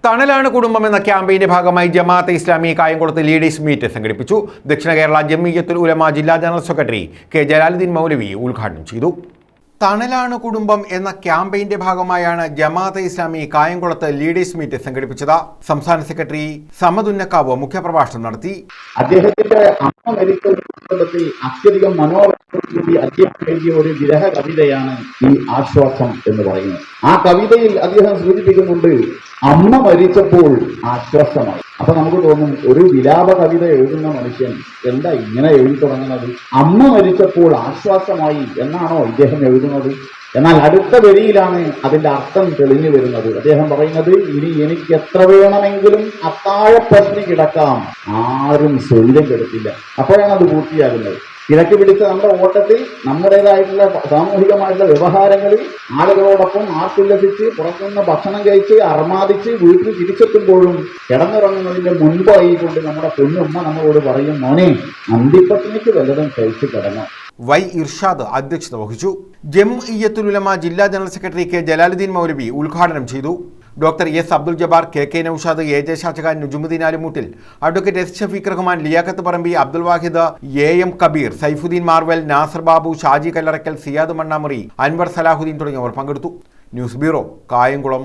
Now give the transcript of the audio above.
തണലാണ് കുടുംബം എന്ന ക്യാമ്പയിന്റെ ഭാഗമായി ജമാഅത്തെ ഇസ്ലാമി കായംകുളത്ത് ലീഡേഴ്സ് മീറ്റ് സംഘടിപ്പിച്ചു. ദക്ഷിണ കേരള ജംഇയ്യത്തുൽ ഉലമ ജില്ലാ general secretary K Jalaluddin Maulavi ഉദ്ഘാടനം ചെയ്തു. തണലാണ് കുടുംബം എന്ന ക്യാമ്പയിന്റെ ഭാഗമായാണ് ജമാഅത്തെ ഇസ്ലാമി കായംകുളത്ത് ലീഡേഴ്സ് മീറ്റ് സംഘടിപ്പിച്ചത്. സംസ്ഥാന സെക്രട്ടറി സമദുന്നക്കാവ് മുഖ്യപ്രഭാഷണം നടത്തി. അദ്ദേഹത്തിന്റെ അമ്മ മരിച്ച പുസ്തകത്തിൽ അത്യധികം മനോഹരമായി അദ്ദേഹം എഴുതിയ ഒരു വിരഹ കവിതയാണ് ഈ ആശ്വാസം എന്ന് പറയുന്നത്. ആ കവിതയിൽ അദ്ദേഹം സൂചിപ്പിക്കുന്നുണ്ട്, അമ്മ മരിച്ചപ്പോൾ ആശ്വാസമായി. അപ്പൊ നമുക്ക് തോന്നും, ഒരു വിലാപ കവിത എഴുതുന്ന മനുഷ്യൻ എന്താ ഇങ്ങനെ എഴുതി തുടങ്ങുന്നത്? അമ്മ മരിച്ചപ്പോൾ ആശ്വാസമായി എന്നാണോ ഇദ്ദേഹം എഴുതുന്നത്? എന്നാൽ അടുത്ത വരിയിലാണ് അതിന്റെ അർത്ഥം തെളിഞ്ഞു വരുന്നത്. അദ്ദേഹം പറയുന്നത്, ഇനി എനിക്ക് എത്ര വേണമെങ്കിലും അത്താഴപ്പട്ടിണി കിടക്കാം, ആരും സ്വൈര്യം കെടുത്തില്ല. അപ്പോഴാണ് അത് പൂർത്തിയാകുന്നത്. തിരക്ക് പിടിച്ച നമ്മുടെ ഓട്ടത്തിൽ നമ്മുടേതായിട്ടുള്ള സാമൂഹികമായിട്ടുള്ള വ്യവഹാരങ്ങളിൽ ആളുകളോടൊപ്പം ആർത്തുല്ലസിച്ച് പുറത്തുനിന്ന് ഭക്ഷണം കഴിച്ച് അർമാദിച്ച് വീട്ടിൽ തിരിച്ചെത്തുമ്പോഴും കിടന്നിറങ്ങുന്നതിന്റെ മുൻപായിക്കൊണ്ട് നമ്മുടെ പൊന്നുമ്മ നമ്മളോട് പറയും, മോനെ അന്തിപ്പട്ടിണിക്ക് വല്ലതും കഴിച്ച് കിടന്നു. വൈ ഇർഷാദ് അധ്യക്ഷത വഹിച്ചു. ജംഇയ്യത്തുൽ ഉലമ ജില്ലാ general secretary K Jalaluddin Maulavi ഉദ്ഘാടനം ചെയ്തു. Doctor S Abdul Jabbar, K Noushad, A Shajahan, Nujumudheen Alumoottil, advocate S Shafeeq Rahman, Liyaqat Parambi, Abdul Wahid, M Kabeer, Saifuddin Marval, Nasar Babu, Shaji Kallarakkal, Siyad Mannamuri, Anwar Salahuddin തുടങ്ങിയവർ പങ്കെടുത്തു. News bureau, Kayamkulam.